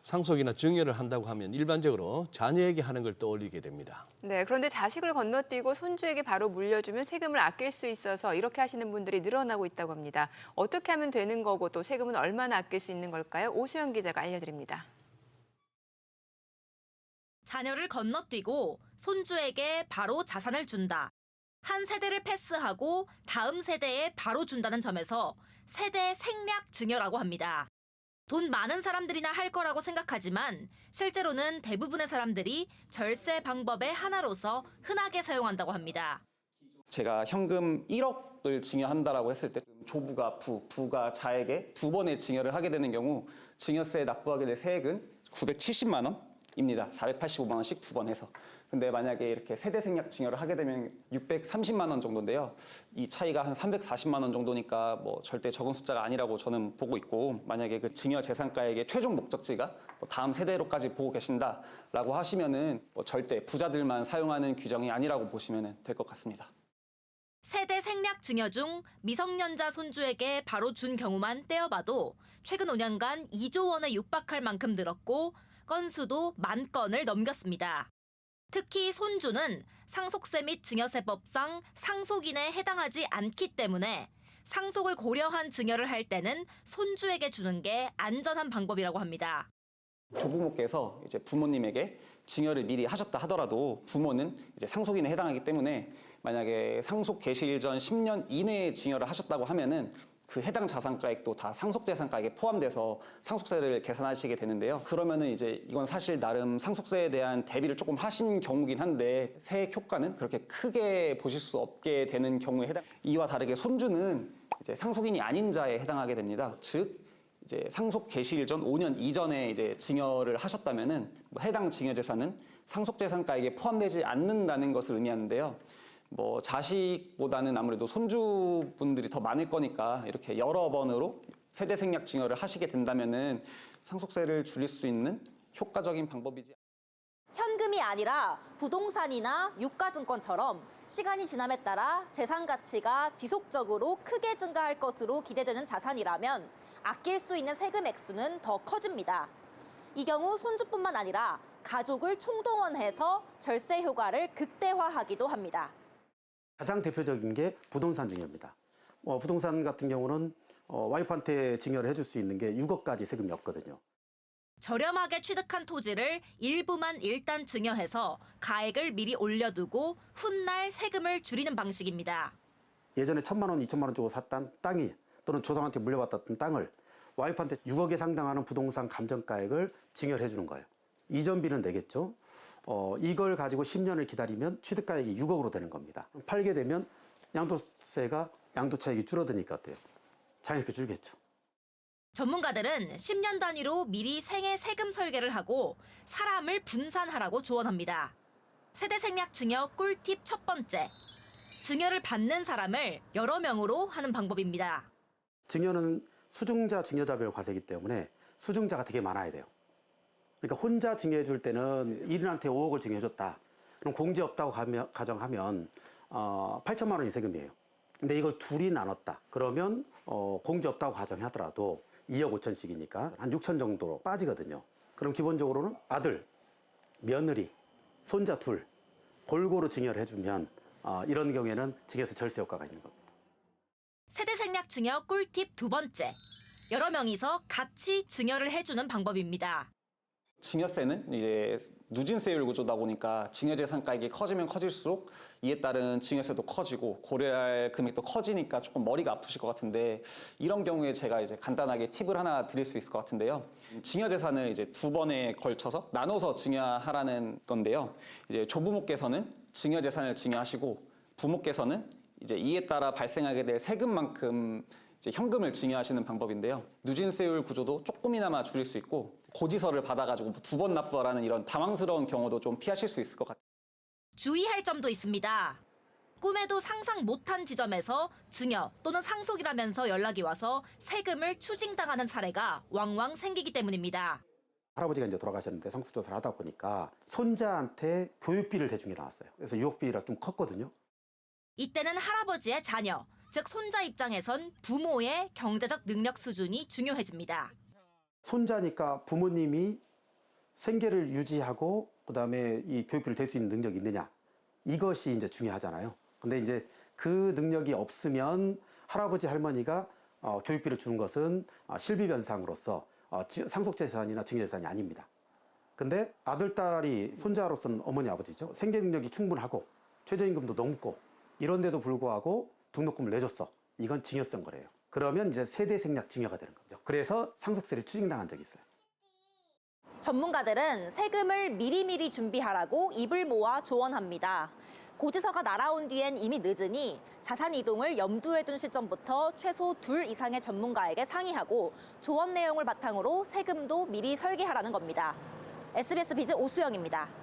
상속이나 증여를 한다고 하면 일반적으로 자녀에게 하는 걸 떠올리게 됩니다. 네, 그런데 자식을 건너뛰고 손주에게 바로 물려주면 세금을 아낄 수 있어서 이렇게 하시는 분들이 늘어나고 있다고 합니다. 어떻게 하면 되는 거고 또 세금은 얼마나 아낄 수 있는 걸까요? 오수영 기자가 알려드립니다. 자녀를 건너뛰고 손주에게 바로 자산을 준다. 한 세대를 패스하고 다음 세대에 바로 준다는 점에서 세대 생략 증여라고 합니다. 돈 많은 사람들이나 할 거라고 생각하지만 실제로는 대부분의 사람들이 절세 방법의 하나로서 흔하게 사용한다고 합니다. 제가 현금 1억을 증여한다라고 했을 때 조부가 부가 자에게 두 번의 증여를 하게 되는 경우 증여세에 납부하게 될 세액은 970만 원입니다. 485만 원씩 두 번 해서. 근데 만약에 이렇게 세대 생략 증여를 하게 되면 630만 원 정도인데요. 이 차이가 한 340만 원 정도니까 뭐 절대 적은 숫자가 아니라고 저는 보고 있고, 만약에 그 증여 재산가액의 최종 목적지가 뭐 다음 세대로까지 보고 계신다라고 하시면은 뭐 절대 부자들만 사용하는 규정이 아니라고 보시면 될 것 같습니다. 세대 생략 증여 중 미성년자 손주에게 바로 준 경우만 떼어봐도 최근 5년간 2조 원에 육박할 만큼 늘었고 건수도 10,000건을 넘겼습니다. 특히 손주는 상속세 및 증여세법상 상속인에 해당하지 않기 때문에 상속을 고려한 증여를 할 때는 손주에게 주는 게 안전한 방법이라고 합니다. 조부모께서 이제 부모님에게 증여를 미리 하셨다 하더라도 부모는 이제 상속인에 해당하기 때문에 만약에 상속 개시일 전 10년 이내에 증여를 하셨다고 하면은 그 해당 자산가액도 다 상속재산가액에 포함돼서 상속세를 계산하시게 되는데요. 그러면은 이제 이건 사실 나름 상속세에 대한 대비를 조금 하신 경우긴 한데 세액 효과는 그렇게 크게 보실 수 없게 되는 경우에 해당. 이와 다르게 손주는 이제 상속인이 아닌 자에 해당하게 됩니다. 즉 이제 상속 개시일 전 5년 이전에 이제 증여를 하셨다면은 해당 증여 재산은 상속재산가액에 포함되지 않는다는 것을 의미하는데요. 뭐 자식보다는 아무래도 손주분들이 더 많을 거니까 이렇게 여러 번으로 세대 생략 증여를 하시게 된다면은 상속세를 줄일 수 있는 효과적인 방법이지. 현금이 아니라 부동산이나 유가증권처럼 시간이 지남에 따라 재산 가치가 지속적으로 크게 증가할 것으로 기대되는 자산이라면 아낄 수 있는 세금 액수는 더 커집니다. 이 경우 손주뿐만 아니라 가족을 총동원해서 절세 효과를 극대화하기도 합니다. 가장 대표적인 게 부동산 증여입니다. 부동산 같은 경우는 와이프한테 증여를 해줄 수 있는 게 6억까지 세금이 없거든요. 저렴하게 취득한 토지를 일부만 일단 증여해서 가액을 미리 올려두고 훗날 세금을 줄이는 방식입니다. 예전에 1,000만 원, 2,000만 원 주고 샀던 땅이 또는 조상한테 물려받았던 땅을 와이프한테 6억에 상당하는 부동산 감정가액을 증여를 해주는 거예요. 이전비는 내겠죠. 이걸 가지고 10년을 기다리면 취득가액이 6억으로 되는 겁니다. 팔게 되면 양도세가 양도차익이 줄어드니까 어때요? 자연스럽게 줄겠죠. 전문가들은 10년 단위로 미리 생애 세금 설계를 하고 사람을 분산하라고 조언합니다. 세대 생략 증여 꿀팁 첫 번째. 증여를 받는 사람을 여러 명으로 하는 방법입니다. 증여는 수증자 증여자별 과세이기 때문에 수증자가 되게 많아야 돼요. 그러니까 혼자 증여해 줄 때는 1인한테 5억을 증여해 줬다. 그럼 공제 없다고 가정하면 8천만 원이 세금이에요. 근데 이걸 둘이 나눴다. 그러면 공제 없다고 가정하더라도 2억 5천씩이니까 한 6천 정도로 빠지거든요. 그럼 기본적으로는 아들, 며느리, 손자 둘 골고루 증여를 해주면 이런 경우에는 증여세 절세 효과가 있는 겁니다. 세대 생략 증여 꿀팁 두 번째. 여러 명이서 같이 증여를 해주는 방법입니다. 증여세는 이제 누진세율 구조다 보니까 증여재산가액이 커지면 커질수록 이에 따른 증여세도 커지고 고려할 금액도 커지니까 조금 머리가 아프실 것 같은데, 이런 경우에 제가 이제 간단하게 팁을 하나 드릴 수 있을 것 같은데요. 증여재산을 이제 두 번에 걸쳐서 나눠서 증여하라는 건데요. 이제 조부모께서는 증여재산을 증여하시고 부모께서는 이제 이에 따라 발생하게 될 세금만큼 이제 현금을 증여하시는 방법인데요. 누진세율 구조도 조금이나마 줄일 수 있고 고지서를 받아가지고 두 번 납부하라는 이런 당황스러운 경우도 좀 피하실 수 있을 것 같아요. 주의할 점도 있습니다. 꿈에도 상상 못한 지점에서 증여 또는 상속이라면서 연락이 와서 세금을 추징당하는 사례가 왕왕 생기기 때문입니다. 할아버지가 이제 돌아가셨는데 상속조사를 하다 보니까 손자한테 교육비를 대준 게 나왔어요. 그래서 유혹비가 좀 컸거든요. 이때는 할아버지의 자녀, 즉 손자 입장에선 부모의 경제적 능력 수준이 중요해집니다. 손자니까 부모님이 생계를 유지하고 그다음에 이 교육비를 댈 수 있는 능력이 있느냐. 이것이 이제 중요하잖아요. 근데 이제 그 능력이 없으면 할아버지 할머니가 교육비를 주는 것은 실비 변상으로서 상속재산이나 증여재산이 아닙니다. 근데 아들, 딸이 손자로서는 어머니, 아버지죠. 생계 능력이 충분하고 최저임금도 넘고 이런데도 불구하고 등록금을 내줬어. 이건 증여성 거래예요. 그러면 이제 세대 생략 증여가 되는 거죠. 그래서 상속세를 추징당한 적이 있어요. 전문가들은 세금을 미리미리 준비하라고 입을 모아 조언합니다. 고지서가 날아온 뒤엔 이미 늦으니 자산 이동을 염두에 둔 시점부터 최소 2 이상의 전문가에게 상의하고 조언 내용을 바탕으로 세금도 미리 설계하라는 겁니다. SBS 비즈 오수영입니다.